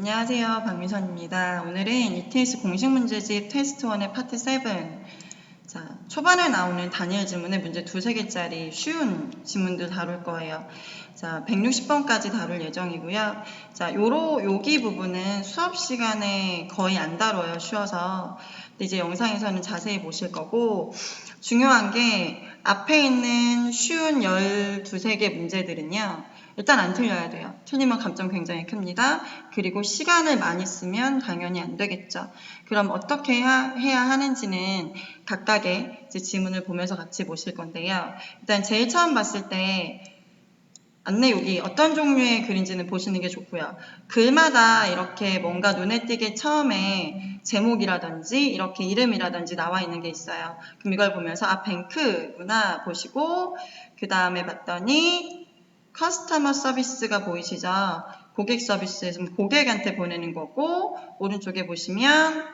안녕하세요. 박미선입니다. 오늘은 ETS 공식문제집 테스트 1의 파트 7. 자, 초반에 나오는 단일 지문의 문제 2~3개짜리 쉬운 지문들 다룰 거예요. 자, 160번까지 다룰 예정이고요. 자, 여기 부분은 수업 시간에 거의 안 다뤄요. 쉬워서. 근데 이제 영상에서는 자세히 보실 거고, 중요한 게 앞에 있는 쉬운 12~13개 문제들은요. 일단 안 틀려야 돼요. 틀리면 감점 굉장히 큽니다. 그리고 시간을 많이 쓰면 당연히 안 되겠죠. 그럼 어떻게 해야 하는지는 각각의 이제 지문을 보면서 같이 보실 건데요. 일단 제일 처음 봤을 때 안내욕이 어떤 종류의 글인지는 보시는 게 좋고요. 글마다 이렇게 뭔가 눈에 띄게 처음에 제목이라든지 이렇게 이름이라든지 나와 있는 게 있어요. 그럼 이걸 보면서 뱅크구나 보시고 그 다음에 봤더니 커스터머 서비스가 보이시죠? 고객 서비스에서 고객한테 보내는 거고 오른쪽에 보시면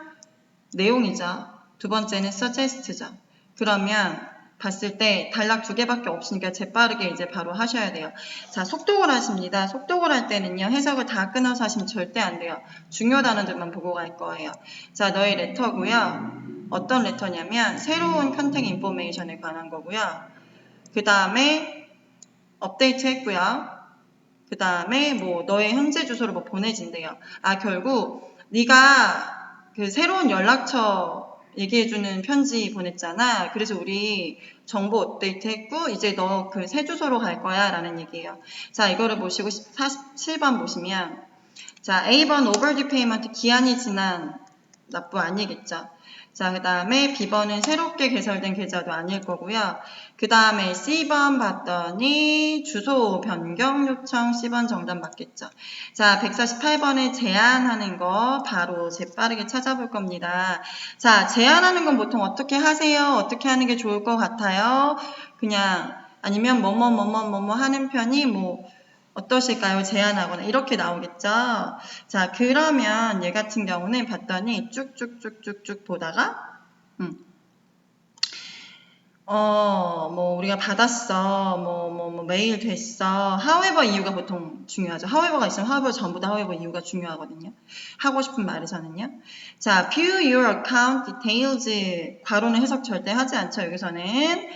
내용이죠. 두 번째는 suggest죠. 그러면 봤을 때 단락 2개밖에 없으니까 재빠르게 이제 바로 하셔야 돼요. 자, 속독을 하십니다. 속독을 할 때는요, 해석을 다 끊어서 하시면 절대 안 돼요. 중요 단어들만 보고 갈 거예요. 자, 너의 레터고요. 어떤 레터냐면 새로운 컨택 인포메이션에 관한 거고요. 그 다음에 업데이트 했고요. 그 다음에 뭐 너의 현재 주소로 뭐 보내진대요. 결국 네가 그 새로운 연락처 얘기해주는 편지 보냈잖아. 그래서 우리 정보 업데이트 했고 이제 너 그 새 주소로 갈 거야 라는 얘기예요. 자, 이거를 보시고 47번 보시면 자, A번 overdue payment 기한이 지난 납부 아니겠죠. 자, 그 다음에 B번은 새롭게 개설된 계좌도 아닐 거고요. 그 다음에 C번 봤더니 주소 변경 요청 C번 정답 맞겠죠. 자, 148번에 제안하는 거 바로 재빠르게 찾아볼 겁니다. 자, 제안하는 건 보통 어떻게 하세요? 어떻게 하는 게 좋을 것 같아요? 그냥 아니면 뭐뭐 하는 편이 뭐 어떠실까요? 제안하거나 이렇게 나오겠죠. 자, 그러면 얘 같은 경우는 봤더니 쭉쭉쭉쭉쭉 보다가 뭐 우리가 받았어, 뭐 메일 됐어. however 이유가 보통 중요하죠. however가 있으면 however 전부 다 however 이유가 중요하거든요. 하고 싶은 말에서는요. 자, view your account details 괄호는 해석 절대 하지 않죠. 여기서는.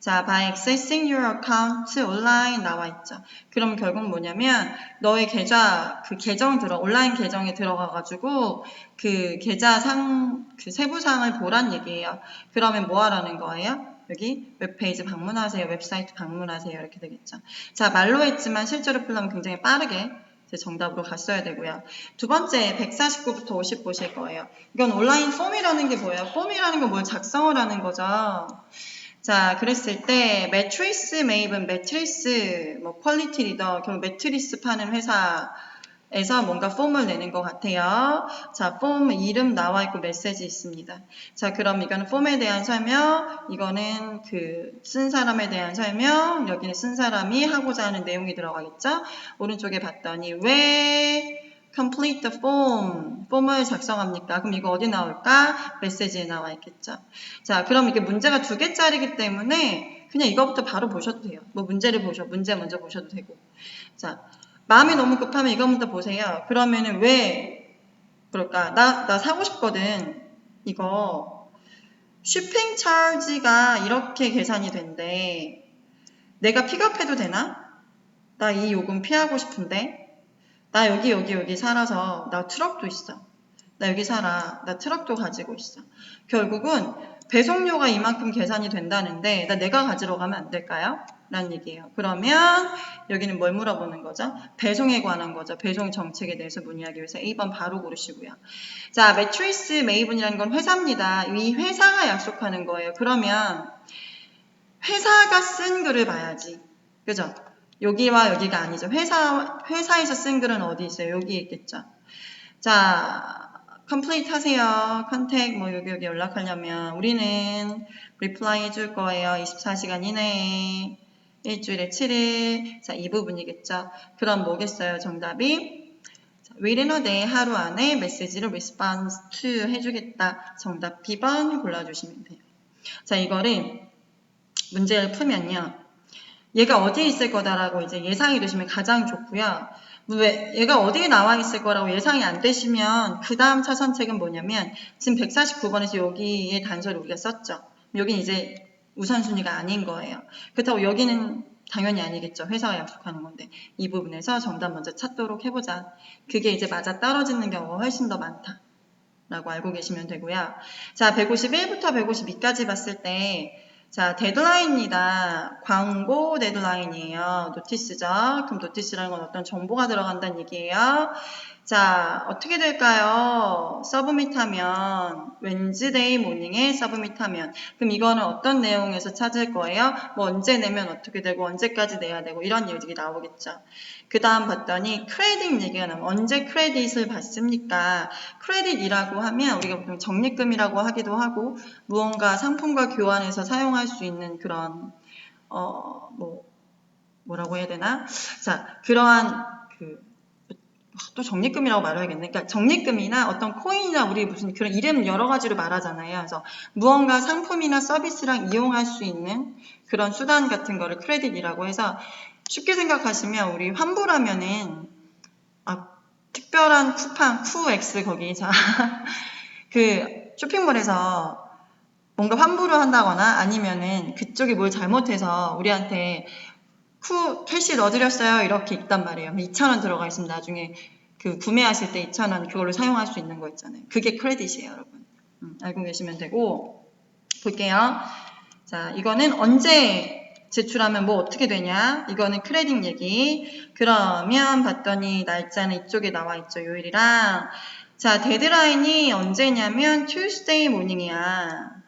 자, by accessing your account online 나와 있죠. 그럼 결국 뭐냐면 너의 계좌 그 계정 온라인 계정에 들어가가지고 그 계좌상 그 세부사항을 보란 얘기예요. 그러면 뭐 하라는 거예요? 여기 웹페이지 방문하세요. 웹사이트 방문하세요. 이렇게 되겠죠. 자, 말로 했지만 실제로 풀려면 굉장히 빠르게 제 정답으로 갔어야 되고요. 두 번째 149부터 50 보실 거예요. 이건 온라인 폼이라는 게 뭐예요? 폼이라는 건 뭘 작성을 하는 거죠. 자, 그랬을 때 매트리스 매입은 매트리스 뭐 퀄리티 리더 결국 매트리스 파는 회사에서 뭔가 폼을 내는 것 같아요. 자, 폼 이름 나와 있고 메시지 있습니다. 자, 그럼 이거는 폼에 대한 설명, 이거는 그 쓴 사람에 대한 설명, 여기는 쓴 사람이 하고자 하는 내용이 들어가겠죠? 오른쪽에 봤더니 왜 complete the form, 폼을 작성합니까? 그럼 이거 어디 나올까? 메시지에 나와 있겠죠. 자, 그럼 이게 문제가 2개짜리이기 때문에 그냥 이거부터 바로 보셔도 돼요. 뭐 문제 먼저 보셔도 되고. 자, 마음이 너무 급하면 이거부터 보세요. 그러면은 왜 그럴까? 나 사고 싶거든. 이거 쇼핑 차지가 이렇게 계산이 된대. 내가 픽업해도 되나? 나 이 요금 피하고 싶은데. 나 여기 살아서 나 트럭도 있어. 나 여기 살아. 나 트럭도 가지고 있어. 결국은 배송료가 이만큼 계산이 된다는데 내가 가지러 가면 안 될까요? 라는 얘기예요. 그러면 여기는 뭘 물어보는 거죠? 배송에 관한 거죠. 배송 정책에 대해서 문의하기 위해서 A번 바로 고르시고요. 자, 매트리스 메이븐이라는 건 회사입니다. 이 회사가 약속하는 거예요. 그러면 회사가 쓴 글을 봐야지. 그죠? 여기와 여기가 아니죠. 회사에서 쓴 글은 어디 있어요? 여기 있겠죠. 자, complete 하세요. 컨택 뭐 여기 연락하려면 우리는 reply 해줄 거예요. 24시간 이내에 일주일에 7일. 자, 이 부분이겠죠. 그럼 뭐겠어요? 정답이 within a day 하루 안에 메시지를 response to 해주겠다. 정답 B번 골라주시면 돼요. 자, 이거를 문제를 풀면요. 얘가 어디에 있을 거다라고 이제 예상이 되시면 가장 좋고요. 왜 얘가 어디에 나와 있을 거라고 예상이 안 되시면 그 다음 차선책은 뭐냐면 지금 149번에서 여기에 단서를 우리가 썼죠. 여긴 이제 우선순위가 아닌 거예요. 그렇다고 여기는 당연히 아니겠죠. 회사가 약속하는 건데 이 부분에서 정답 먼저 찾도록 해보자. 그게 이제 맞아 떨어지는 경우가 훨씬 더 많다 라고 알고 계시면 되고요. 자, 151부터 152까지 봤을 때 자, 데드라인이다. 광고 데드라인이에요. 노티스죠. 그럼 노티스라는 건 어떤 정보가 들어간다는 얘기예요. 자, 어떻게 될까요? 서브밋하면 웬즈데이 모닝에 서브밋하면 그럼 이거는 어떤 내용에서 찾을 거예요? 뭐 언제 내면 어떻게 되고 언제까지 내야 되고 이런 얘기 나오겠죠. 그 다음 봤더니 크레딧 얘기가 나오면 언제 크레딧을 받습니까? 크레딧이라고 하면 우리가 보통 적립금이라고 하기도 하고 무언가 상품과 교환해서 사용할 수 있는 그런 뭐라고 해야 되나? 자, 그러한 또 적립금이라고 말해야겠네. 그러니까 적립금이나 어떤 코인이나 우리 무슨 그런 이름 여러 가지로 말하잖아요. 그래서 무언가 상품이나 서비스랑 이용할 수 있는 그런 수단 같은 거를 크레딧이라고 해서 쉽게 생각하시면 우리 환불하면은 특별한 쿠팡, 쿠엑스 거기 그 쇼핑몰에서 뭔가 환불을 한다거나 아니면은 그쪽이 뭘 잘못해서 우리한테 캐시 넣어드렸어요 이렇게 있단 말이에요. 2,000원 들어가 있으면 나중에 그 구매하실 때 2,000원 그걸로 사용할 수 있는 거 있잖아요. 그게 크레딧이에요, 여러분. 알고 계시면 되고 볼게요. 자, 이거는 언제 제출하면 뭐 어떻게 되냐? 이거는 크레딧 얘기. 그러면 봤더니 날짜는 이쪽에 나와 있죠, 요일이랑. 자, 데드라인이 언제냐면 Tuesday morning이야.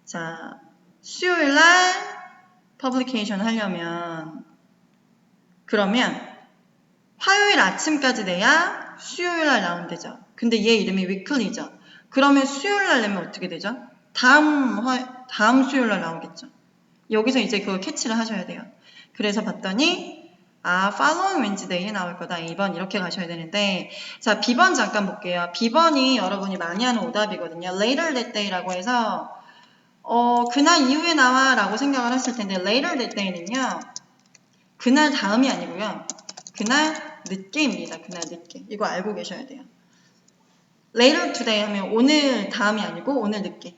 자, 수요일날 퍼블리케이션 하려면 그러면 화요일 아침까지 내야 수요일날 나온대죠. 근데 얘 이름이 위클리죠. 그러면 수요일날 내면 어떻게 되죠? 다음 수요일날 나오겠죠. 여기서 이제 그걸 캐치를 하셔야 돼요. 그래서 봤더니 following Wednesday에 나올 거다. 2번 이렇게 가셔야 되는데 자, B번 잠깐 볼게요. B번이 여러분이 많이 하는 오답이거든요. Later that day라고 해서 그날 이후에 나와 라고 생각을 했을 텐데 Later that day는요. 그날 다음이 아니고요. 그날 늦게입니다. 그날 늦게. 이거 알고 계셔야 돼요. Later today 하면 오늘 다음이 아니고 오늘 늦게.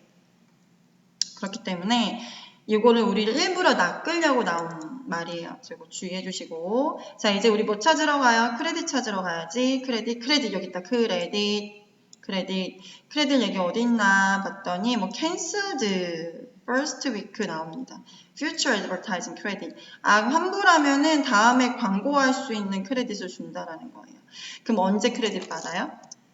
그렇기 때문에 이거를 우리를 일부러 낚으려고 나온 말이에요. 그리고 주의해 주시고. 자, 이제 우리 뭐 찾으러 가요? 크레딧 찾으러 가야지. 크레딧 여기 있다. 크레딧 얘기 어디 있나 봤더니 뭐 cancelled first week 나옵니다. future advertising credit. 환불하면은 다음에 광고할 수 있는 크레딧을 준다라는 거예요. 그럼 언제 크레딧 받아요?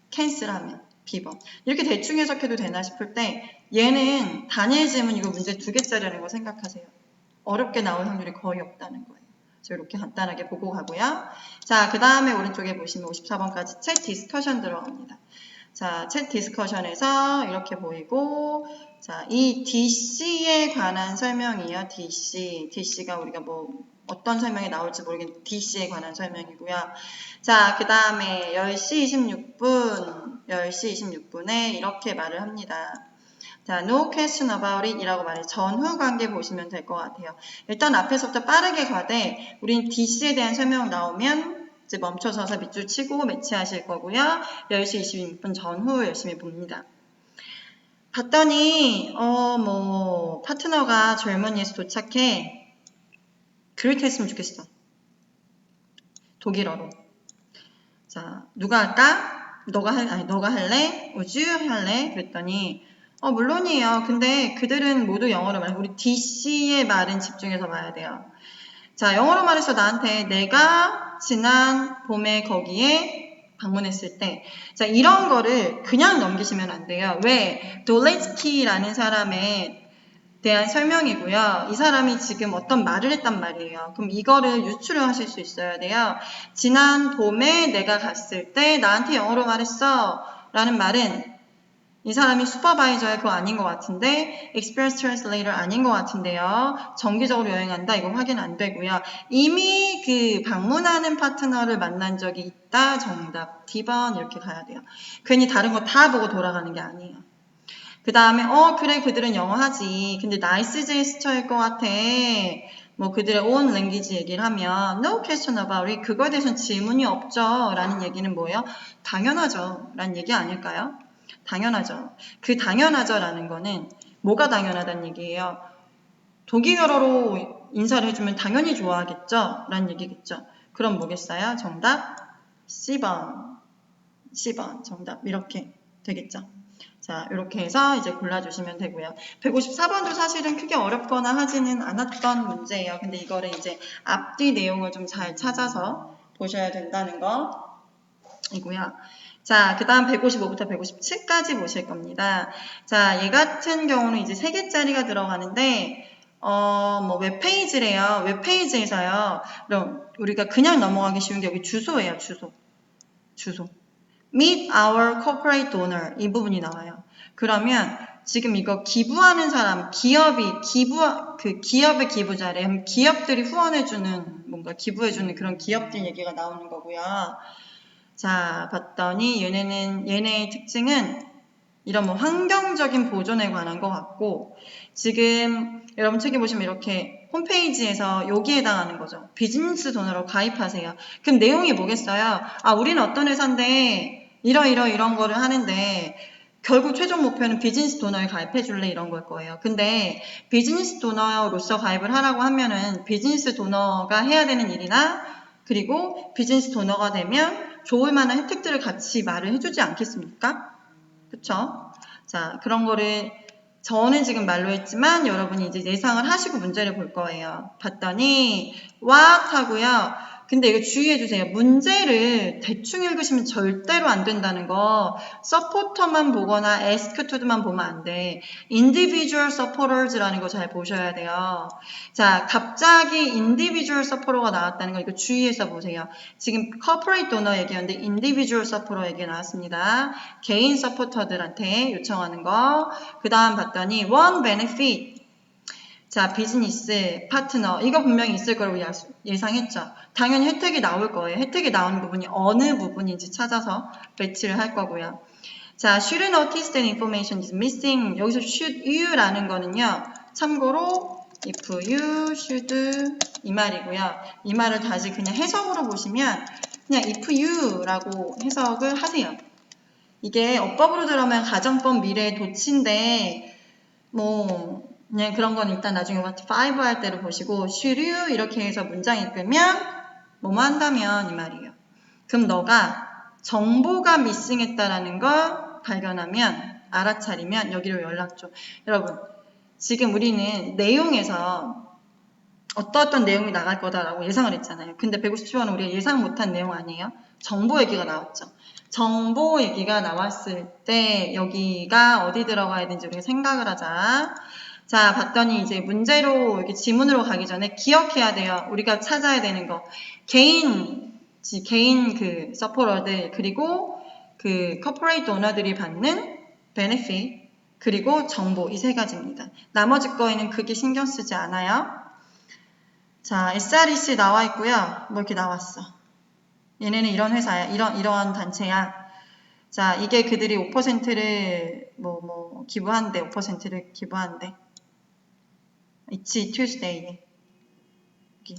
캔슬하면. B번. 이렇게 대충 해석해도 되나 싶을 때 얘는 단일 지문 이거 문제 2개짜리라는 거 생각하세요. 어렵게 나올 확률이 거의 없다는 거예요. 그래서 이렇게 간단하게 보고 가고요. 자, 그 다음에 오른쪽에 보시면 54번까지 챗 디스커션 들어갑니다. 자, 챗 디스커션에서 이렇게 보이고 자, 이 DC에 관한 설명이에요. DC가 우리가 뭐 어떤 설명이 나올지 모르겠는데 DC에 관한 설명이고요. 자, 그 다음에 10시 26분에 이렇게 말을 합니다. 자, no question about it 이라고 말해 전후 관계 보시면 될 것 같아요. 일단 앞에서부터 빠르게 가되 우린 DC에 대한 설명 나오면 이제 멈춰서서 밑줄 치고 매치하실 거고요. 10시 26분 전후 열심히 봅니다. 봤더니 파트너가 젊은이에서 도착해 그렇게 했으면 좋겠어. 독일어로. 자, 누가 할까? 너가 할래? 우주 할래? 그랬더니 물론이에요. 근데 그들은 모두 영어로 말해. 우리 DC의 말은 집중해서 봐야 돼요. 자, 영어로 말해서 나한테 내가 지난 봄에 거기에 방문했을 때 자, 이런 거를 그냥 넘기시면 안 돼요. 왜? 돌레츠키라는 사람의 대한 설명이고요. 이 사람이 지금 어떤 말을 했단 말이에요. 그럼 이거를 유추를 하실 수 있어야 돼요. 지난 봄에 내가 갔을 때 나한테 영어로 말했어 라는 말은 이 사람이 슈퍼바이저의 그거 아닌 것 같은데 Experience Translator 아닌 것 같은데요. 정기적으로 여행한다 이거 확인 안 되고요. 이미 그 방문하는 파트너를 만난 적이 있다. 정답 D번 이렇게 가야 돼요. 괜히 다른 거 다 보고 돌아가는 게 아니에요. 그 다음에 그래 그들은 영어 하지. 근데 나이스 제스처일 것 같아. 뭐 그들의 own language 얘기를 하면 no question about it. 그거에 대해서는 질문이 없죠. 라는 얘기는 뭐예요? 당연하죠. 라는 얘기 아닐까요? 당연하죠. 그 당연하죠. 라는 거는 뭐가 당연하다는 얘기예요? 독일어로 인사를 해주면 당연히 좋아하겠죠? 라는 얘기겠죠. 그럼 뭐겠어요? 정답? C번. C번. 정답. 이렇게 되겠죠. 자, 이렇게 해서 이제 골라주시면 되고요. 154번도 사실은 크게 어렵거나 하지는 않았던 문제예요. 근데 이거를 이제 앞뒤 내용을 좀 잘 찾아서 보셔야 된다는 거이고요. 자, 그 다음 155부터 157까지 보실 겁니다. 자, 얘 같은 경우는 이제 3개짜리가 들어가는데, 뭐 웹페이지래요. 웹페이지에서요. 그럼 우리가 그냥 넘어가기 쉬운 게 여기 주소예요. 주소. Meet our corporate donor. 이 부분이 나와요. 그러면 지금 이거 기부하는 사람, 기업의 기부자래. 기업들이 후원해주는, 뭔가 기부해주는 그런 기업들 얘기가 나오는 거고요. 자, 봤더니 얘네의 특징은 이런 뭐 환경적인 보존에 관한 것 같고, 지금 여러분 책에 보시면 이렇게 홈페이지에서 여기에 해당하는 거죠. 비즈니스 도너로 가입하세요. 그럼 내용이 뭐겠어요? 아, 우리는 어떤 회사인데 이런 거를 하는데 결국 최종 목표는 비즈니스 도너에 가입해 줄래 이런 걸 거예요. 근데 비즈니스 도너로서 가입을 하라고 하면은 비즈니스 도너가 해야 되는 일이나 그리고 비즈니스 도너가 되면 좋을 만한 혜택들을 같이 말을 해주지 않겠습니까? 그쵸? 자, 그런 거를 저는 지금 말로 했지만 여러분이 이제 예상을 하시고 문제를 볼 거예요. 봤더니 what 하고요. 근데 이거 주의해주세요. 문제를 대충 읽으시면 절대로 안 된다는 거. 서포터만 보거나 ask to만 보면 안 돼. individual supporters라는 거 잘 보셔야 돼요. 자, 갑자기 individual supporter가 나왔다는 거 이거 주의해서 보세요. 지금 corporate donor 얘기였는데 individual supporter 얘기 나왔습니다. 개인 서포터들한테 요청하는 거. 그 다음 봤더니 one benefit. 자, 비즈니스, 파트너 이거 분명히 있을 거라고 예상했죠. 당연히 혜택이 나올 거예요. 혜택이 나오는 부분이 어느 부분인지 찾아서 배치를 할 거고요. 자, should notice that information is missing. 여기서 should you라는 거는요. 참고로 if you should 이 말이고요. 이 말을 다시 그냥 해석으로 보시면 그냥 if you라고 해석을 하세요. 이게 어법으로 들어오면 가정법 미래의 도치인데 뭐 그냥 그런 건 일단 나중에 What 5 할 때로 보시고 should you 이렇게 해서 문장 읽으면 뭐뭐 한다면 이 말이에요. 그럼 너가 정보가 미싱했다라는 걸 발견하면 알아차리면 여기로 연락 줘. 여러분 지금 우리는 내용에서 어떤 내용이 나갈 거다라고 예상을 했잖아요. 근데 157번은 우리가 예상 못한 내용 아니에요? 정보 얘기가 나왔죠. 정보 얘기가 나왔을 때 여기가 어디 들어가야 되는지 우리가 생각을 하자. 자, 봤더니 이제 문제로 이렇게 지문으로 가기 전에 기억해야 돼요. 우리가 찾아야 되는 거. 개인 그 서포터들 그리고 그 커퍼레이트 오너들이 받는 베네핏 그리고 정보 이 세 가지입니다. 나머지 거에는 크게 신경 쓰지 않아요. 자, SREC 나와 있고요. 뭐 이렇게 나왔어. 얘네는 이런 회사야. 이러한 단체야. 자, 이게 그들이 5%를 기부한대. 5%를 기부한대. 있지, Tuesday에. 여기.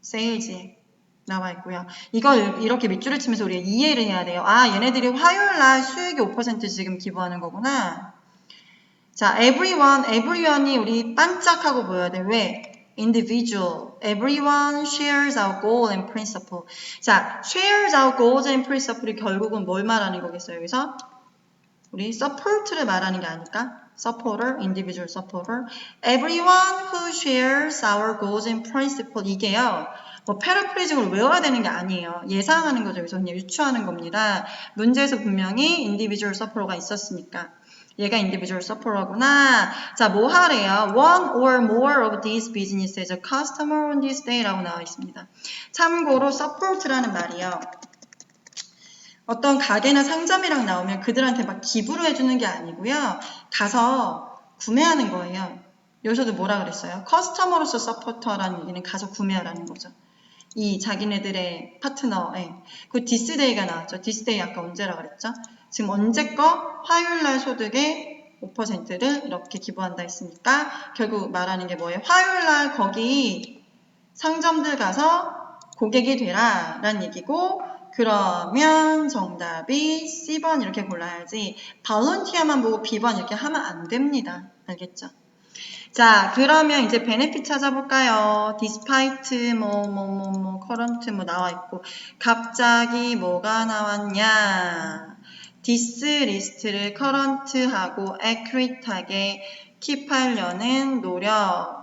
세일즈에 나와 있고요. 이걸 이렇게 밑줄을 치면서 우리가 이해를 해야 돼요. 아, 얘네들이 화요일 날 수익의 5% 지금 기부하는 거구나. 자, everyone이 우리 반짝하고 보여야 돼. 왜? individual. Everyone shares our goal and principle. 자, shares our goals and principle이 결국은 뭘 말하는 거겠어요? 여기서 우리 support를 말하는 게 아닐까? supporter, individual supporter. Everyone who shares our goals and principle. 이게요. 뭐 패러프레이징을 외워야 되는 게 아니에요. 예상하는 거죠. 여기서 그냥 유추하는 겁니다. 문제에서 분명히 individual supporter가 있었으니까. 얘가 individual supporter구나. 자, 뭐 하래요? One or more of these businesses, a customer on this day 라고 나와 있습니다. 참고로 support라는 말이요. 어떤 가게나 상점이랑 나오면 그들한테 막 기부를 해주는 게 아니고요. 가서 구매하는 거예요. 여기서도 뭐라 그랬어요? 커스터머로서 서포터라는 얘기는 가서 구매하라는 거죠. 이 자기네들의 파트너에 그 디스데이가 나왔죠. 디스데이 아까 언제라 그랬죠? 지금 언제 거? 화요일날 소득의 5%를 이렇게 기부한다 했으니까 결국 말하는 게 뭐예요? 화요일날 거기 상점들 가서 고객이 되라 라는 얘기고, 그러면 정답이 C번 이렇게 골라야지 발론티어만 보고 B번 이렇게 하면 안 됩니다. 알겠죠? 자, 그러면 이제 베네핏 찾아볼까요? despite current 나와 있고, 갑자기 뭐가 나왔냐? this 리스트를 current하고 accurate하게 킵하려는 노력.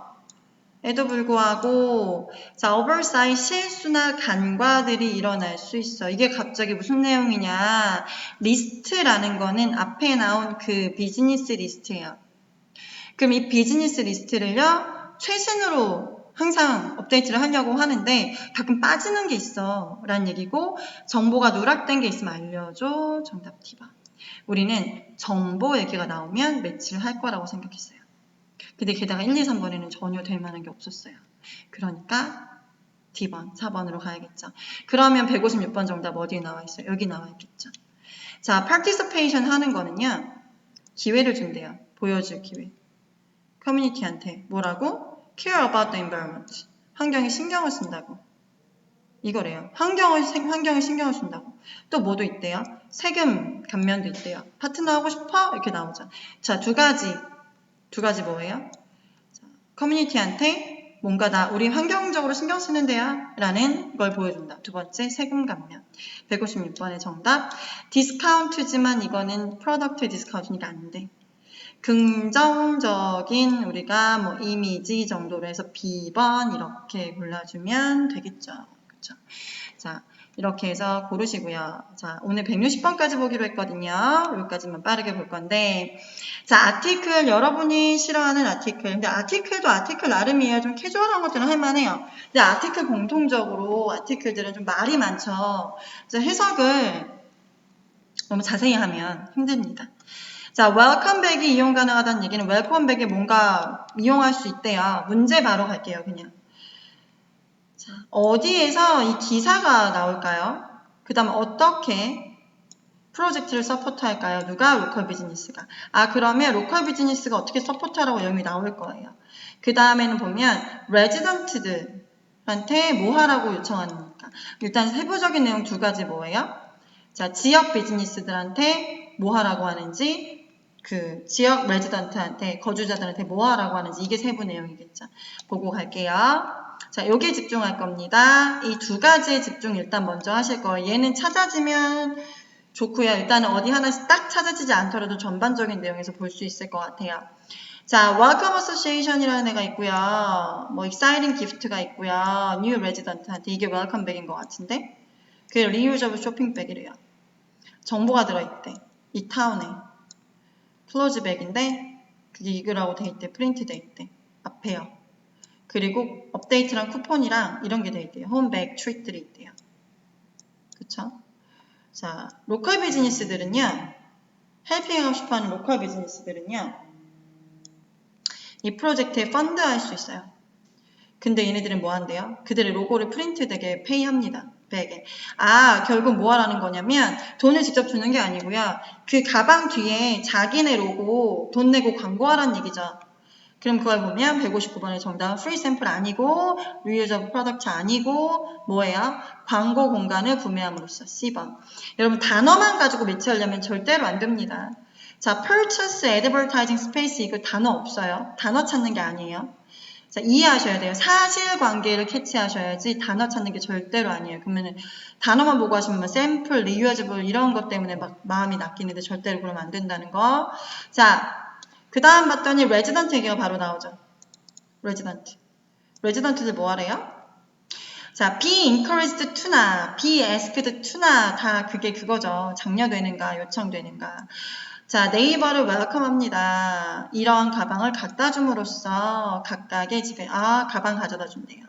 에도 불구하고, 자, oversight 실수나 간과들이 일어날 수 있어. 이게 갑자기 무슨 내용이냐? 리스트라는 거는 앞에 나온 그 비즈니스 리스트예요. 그럼 이 비즈니스 리스트를요, 최신으로 항상 업데이트를 하려고 하는데 가끔 빠지는 게 있어 라는 얘기고, 정보가 누락된 게 있으면 알려줘. 정답 D번. 우리는 정보 얘기가 나오면 매치를 할 거라고 생각했어요. 근데 게다가 1, 2, 3번에는 전혀 될 만한 게 없었어요. 그러니까 D번, 4번으로 가야겠죠. 그러면 156번 정답 어디에 나와 있어요? 여기 나와 있겠죠. 자, participation 하는 거는요, 기회를 준대요. 보여줄 기회. 커뮤니티한테 뭐라고? care about the environment. 환경에 신경을 쓴다고. 이거래요. 환경에 신경을 쓴다고. 또 뭐도 있대요? 세금 감면도 있대요. 파트너 하고 싶어? 이렇게 나오죠. 자, 두 가지 뭐예요? 자, 커뮤니티한테 뭔가 우리 환경적으로 신경 쓰는데요 라는 걸 보여준다. 두 번째, 세금 감면. 156번의 정답. 디스카운트지만 이거는 프로덕트 디스카운트니까 안 돼. 긍정적인 우리가 뭐 이미지 정도로 해서 B번 이렇게 골라주면 되겠죠. 그렇죠? 자, 이렇게 해서 고르시고요. 자, 오늘 160번까지 보기로 했거든요. 여기까지만 빠르게 볼 건데, 자, 아티클, 여러분이 싫어하는 아티클. 근데 아티클도 아티클 나름이에요. 좀 캐주얼한 것들은 할만해요. 근데 아티클 공통적으로 아티클들은 좀 말이 많죠. 그래서 해석을 너무 자세히 하면 힘듭니다. 자, 웰컴백이 이용 가능하다는 얘기는 웰컴백에 뭔가 이용할 수 있대요. 문제 바로 갈게요, 그냥. 자, 어디에서 이 기사가 나올까요? 그 다음 어떻게 프로젝트를 서포트할까요? 누가? 로컬 비즈니스가. 아, 그러면 로컬 비즈니스가 어떻게 서포트하라고 여기 나올 거예요. 그 다음에는 보면 레지던트들한테 뭐 하라고 요청하니까. 일단 세부적인 내용 두 가지 뭐예요? 자, 지역 비즈니스들한테 뭐 하라고 하는지, 그 지역 레지던트한테, 거주자들한테 뭐 하라고 하는지, 이게 세부 내용이겠죠. 보고 갈게요. 자, 여기에 집중할 겁니다. 이 두 가지에 집중 일단 먼저 하실 거예요. 얘는 찾아지면 좋고요. 일단은 어디 하나씩 딱 찾아지지 않더라도 전반적인 내용에서 볼 수 있을 것 같아요. 자, Welcome Association이라는 애가 있고요. 뭐 Exciting Gift가 있고요. New Resident한테 이게 웰컴백인 것 같은데, 그게 Reusable 쇼핑백이래요. 정보가 들어있대. 이 타운에. 클로즈백인데 그게 이거라고 돼 있대. 프린트 돼 있대. 앞에요. 그리고 업데이트랑 쿠폰이랑 이런 게 돼 있대요. 홈백, 트릿들이 있대요. 그쵸? 자, 로컬 비즈니스들은요, 헬핑하고 싶어하는 로컬 비즈니스들은요, 이 프로젝트에 펀드 할 수 있어요. 근데 얘네들은 뭐 한대요? 그들의 로고를 프린트되게 페이합니다. 백에. 아, 결국 뭐 하라는 거냐면 돈을 직접 주는 게 아니고요. 그 가방 뒤에 자기네 로고 돈 내고 광고하라는 얘기죠. 그럼 그걸 보면 159번의 정답은 프리 샘플 아니고 리유저블 프로덕트 아니고 뭐예요? 광고 공간을 구매함으로써 C번. 여러분 단어만 가지고 매치하려면 절대로 안 됩니다. 자, purchase advertising space 이거 단어 없어요. 단어 찾는 게 아니에요. 자, 이해하셔야 돼요. 사실관계를 캐치하셔야지 단어 찾는 게 절대로 아니에요. 그러면은 단어만 보고 하시면 샘플, 리유저블 이런 것 때문에 막 마음이 낚이는데 절대로 그러면 안 된다는 거. 자, 그 다음 봤더니 레지던트 얘기가 바로 나오죠. 레지던트들 뭐 하래요? 자, be encouraged to나 be asked to나 다 그게 그거죠. 장려되는가 요청되는가. 자, 네이버를 웰컴합니다. 이런 가방을 갖다 줌으로써 각각의 집에 가방 가져다 준대요.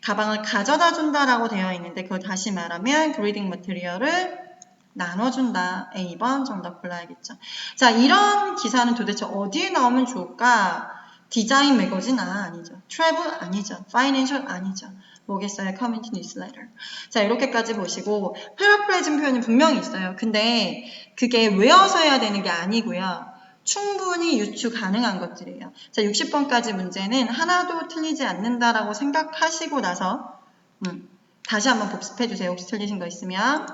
가방을 가져다 준다라고 되어 있는데 그걸 다시 말하면 그리딩 머티리얼을 나눠준다. A번 정답 골라야겠죠. 자, 이런 기사는 도대체 어디에 나오면 좋을까? 디자인 매거진 아니죠. 트래블 아니죠. 파이낸셜 아니죠. 뭐겠어요? 커뮤니티 뉴스레터. 자, 이렇게까지 보시고 패러프레이징 표현이 분명히 있어요. 근데 그게 외워서 해야 되는 게 아니고요. 충분히 유추 가능한 것들이에요. 자, 60번까지 문제는 하나도 틀리지 않는다라고 생각하시고 나서 다시 한번 복습해 주세요. 혹시 틀리신 거 있으면.